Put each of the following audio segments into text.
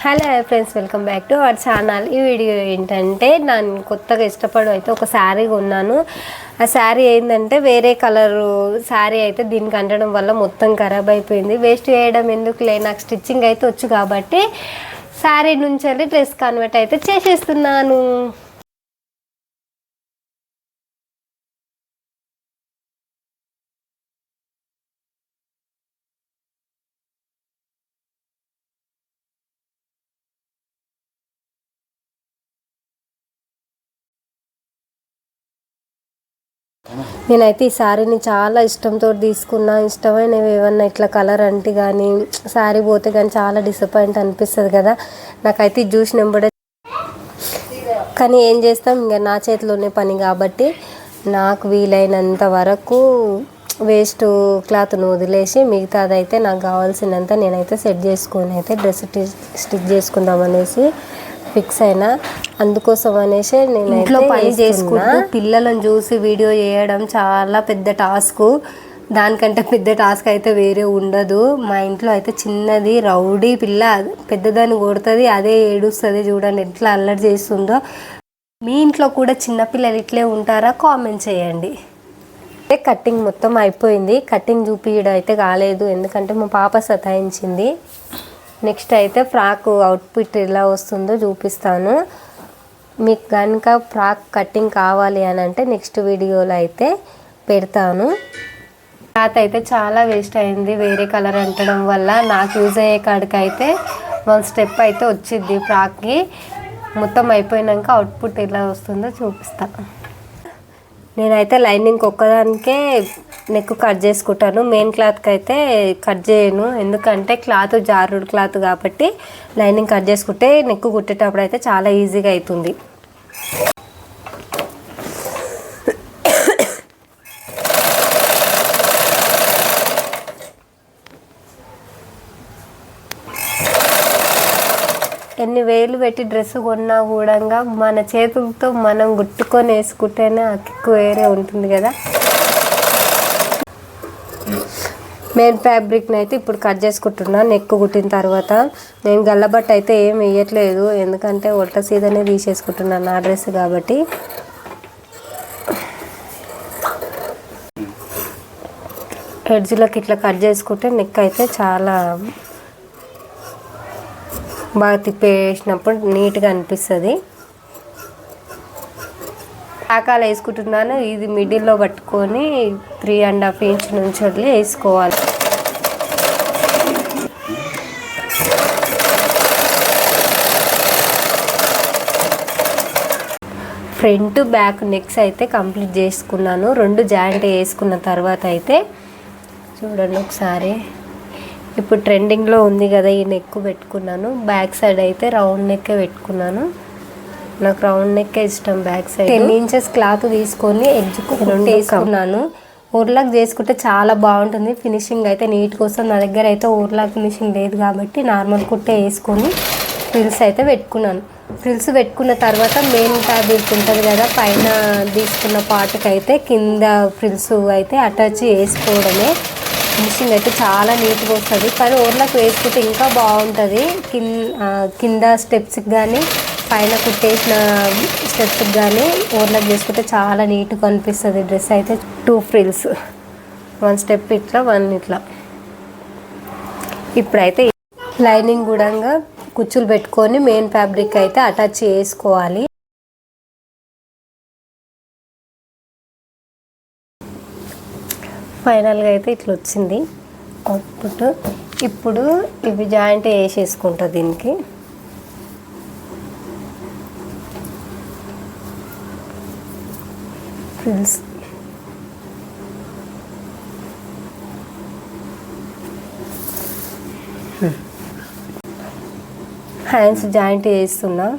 Hello friends, welcome back to our channel. ఈ video ఏంటంటే నేను కొత్తగా ఇష్టపడి అయితే ఒక శారీ కొన్నాను. ఆ శారీ ఏంటంటే వేరే కలరు శారీ అయితే దీనికి అంటడం వల్ల మొత్తం ఖరాబ్ అయిపోయింది. వేస్ట్ చేయడం ఎందుకులే, నాకు స్టిచ్చింగ్ అయితే వచ్చు కాబట్టి శారీ నుంచి వెళ్ళి డ్రెస్ కన్వర్ట్ అయితే చేసేస్తున్నాను. నేనైతే ఈ శారీని చాలా ఇష్టంతో తీసుకున్నా. ఇష్టమైనవి ఏమన్నా ఇట్లా కలర్ అంటే కానీ శారీ పోతే కానీ చాలా డిసప్పాయింట్ అనిపిస్తుంది కదా. నాకైతే ఇది చూసిన వెంబడే, కానీ ఏం చేస్తాం, ఇంకా నా చేతిలోనే పని కాబట్టి నాకు వీలైనంత వరకు వేస్ట్ క్లాత్ను వదిలేసి మిగతాదైతే నాకు కావాల్సినంత నేనైతే సెట్ చేసుకొని అయితే డ్రెస్ స్టిచ్ చేసుకుందామనేసి ఫిక్స్ అయినా. అందుకోసం అనేసి నేను ఇంట్లో పని చేసుకుంటూ పిల్లలను చూసి వీడియో చేయడం చాలా పెద్ద టాస్క్. దానికంటే పెద్ద టాస్క్ అయితే వేరే ఉండదు. మా ఇంట్లో అయితే చిన్నది రౌడీ పిల్ల, పెద్దదాన్ని కొడుతుంది, అదే ఏడుస్తుంది. చూడండి ఎట్లా అల్లరి చేస్తుందో. మీ ఇంట్లో కూడా చిన్నపిల్లలు ఇట్లే ఉంటారా? కామెంట్ చేయండి. కటింగ్ మొత్తం అయిపోయింది. కటింగ్ చూపించడం అయితే కాలేదు, ఎందుకంటే మా పాప సతాయించింది. నెక్స్ట్ అయితే ఫ్రాక్ అవుట్ఫిట్ ఎలా వస్తుందో చూపిస్తాను. మీకు కనుక ఫ్రాక్ కటింగ్ కావాలి అని అంటే నెక్స్ట్ వీడియోలో అయితే పెడతాను. క్లాత్ అయితే చాలా వేస్ట్ అయింది వేరే కలర్ అంటడం వల్ల. నాకు యూజ్ అయ్యే కాడికి అయితే 1 స్టెప్ అయితే వచ్చింది ఫ్రాక్కి. మొత్తం అయిపోయినాక అవుట్పుట్ ఎలా వస్తుందో చూపిస్తాను. నేనైతే లైనింగ్ ఒక్కదానికే నెక్ కట్ చేసుకుంటాను. మెయిన్ క్లాత్కి అయితే కట్ చేయను, ఎందుకంటే క్లాత్ జారుడు క్లాత్ కాబట్టి లైనింగ్ కట్ చేసుకుంటే నెక్ కుట్టేటప్పుడు అయితే చాలా ఈజీగా అవుతుంది. ఎన్ని వేలు పెట్టి డ్రెస్ కొన్నా కూడా మన చేతులతో మనం గుట్టుకొని వేసుకుంటేనే ఆ కిక్కు వేరే ఉంటుంది కదా. మెయిన్ ఫ్యాబ్రిక్ని అయితే ఇప్పుడు కట్ చేసుకుంటున్నా. నెక్ కుట్టిన తర్వాత నేను గల్లబట్ట అయితే ఏం వేయట్లేదు, ఎందుకంటే ఒట్ట సీదనే తీసేసుకుంటున్నాను నా డ్రెస్ కాబట్టి. ఎడ్జ్లోకి ఇట్లా కట్ చేసుకుంటే నెక్ అయితే చాలా బాగా తిప్పేసినప్పుడు నీట్గా అనిపిస్తుంది. ఆకాలు వేసుకుంటున్నాను. ఇది మిడిల్లో పట్టుకొని 3.5 ఇంచ్ నుంచి వదిలి వేసుకోవాలి. ఫ్రంట్ బ్యాక్ నెక్స్ అయితే కంప్లీట్ చేసుకున్నాను. 2 జాయింట్ వేసుకున్న తర్వాత అయితే చూడండి ఒకసారి. ఇప్పుడు ట్రెండింగ్లో ఉంది కదా ఈ నెక్ పెట్టుకున్నాను. బ్యాక్ సైడ్ అయితే రౌండ్ నెక్కే పెట్టుకున్నాను. నాకు రౌండ్ నెక్కే ఇష్టం. బ్యాక్ సైడ్ 10 ఇంచెస్ క్లాత్ తీసుకొని ఎడ్జ్కు 2 వేసుకున్నాను. ఓవర్లాక్ చేసుకుంటే చాలా బాగుంటుంది. ఫినిషింగ్ అయితే నీట్ కోసం నా దగ్గర అయితే ఓవర్లాక్ ఫినిషింగ్ లేదు కాబట్టి నార్మల్ కుట్టే వేసుకొని ఫ్రిల్స్ అయితే పెట్టుకున్నాను. ఫ్రిల్స్ పెట్టుకున్న తర్వాత మెయిన్ ఫ్యాబ్రిక్ ఉంటుంది కదా, పైన తీసుకున్న పార్ట్కి అయితే కింద ఫ్రిల్స్ అయితే అటాచ్ చేసుకోవడమే. ఫినిషింగ్ అయితే చాలా నీట్గా వస్తుంది, కానీ ఓవర్లాక్ వేసుకుంటే ఇంకా బాగుంటుంది. కింద స్టెప్స్కి కానీ పైన కుట్టేసిన స్టెప్స్కి కానీ ఓవర్లాక్ చేసుకుంటే చాలా నీట్గా అనిపిస్తుంది డ్రెస్ అయితే. 2 ఫ్రిల్స్, 1 స్టెప్ ఇట్లా 1 ఇట్లా. ఇప్పుడైతే లైనింగ్ కూడా కుచ్చులు పెట్టుకొని మెయిన్ ఫ్యాబ్రిక్ అయితే అటాచ్ చేసుకోవాలి. ఫైనల్గా అయితే ఇట్లా వచ్చింది అవుట్పుట్. ఇప్పుడు ఇవి జాయింట్ వేసేసుకుంటా దీనికి. ఫ్రిల్స్ హ్యాండ్స్ జాయింట్ వేస్తున్నా.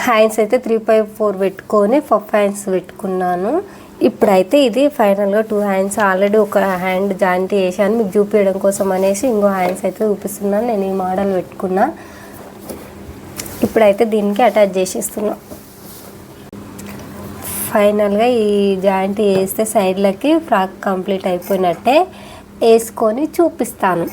హ్యాండ్స్ అయితే 3/4 పెట్టుకొని పఫ్ హ్యాండ్స్ పెట్టుకున్నాను. ఇప్పుడైతే ఇది ఫైనల్గా 2 హ్యాండ్స్. ఆల్రెడీ ఒక హ్యాండ్ జాయింట్ వేసాను, మీకు చూపించడం కోసం అనేసి ఇంకో హ్యాండ్స్ అయితే చూపిస్తున్నాను. నేను ఈ మోడల్ పెట్టుకున్నా. ఇప్పుడైతే దీనికి అటాచ్ చేసేస్తున్నాం. ఫైనల్గా ఈ జాయింట్ వేస్తే సైడ్లకి ఫ్రాక్ కంప్లీట్ అయిపోయినట్టే. వేసుకొని చూపిస్తాను.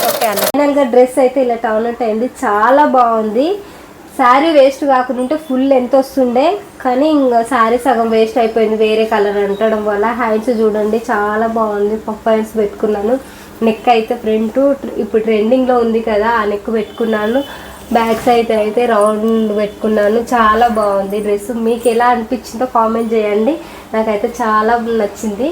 ఓకే అన్న, ఫైనల్గా డ్రెస్ అయితే ఇలా టర్న్అవుట్ అయింది. చాలా బాగుంది. శారీ వేస్ట్ కాకుండా ఉంటే ఫుల్ ఎంత వస్తుండే, కానీ ఇంకా శారీ సగం వేస్ట్ అయిపోయింది వేరే కలర్ అంటడం వల్ల. హ్యాండ్స్ చూడండి చాలా బాగుంది. పఫ్ హ్యాండ్స్ పెట్టుకున్నాను. నెక్ అయితే ఫ్రంట్ ఇప్పుడు ట్రెండింగ్లో ఉంది కదా, ఆ నెక్ పెట్టుకున్నాను. బ్యాక్ సైడ్ అయితే రౌండ్ పెట్టుకున్నాను. చాలా బాగుంది డ్రెస్. మీకు ఎలా అనిపించిందో కామెంట్ చేయండి. నాకైతే చాలా నచ్చింది.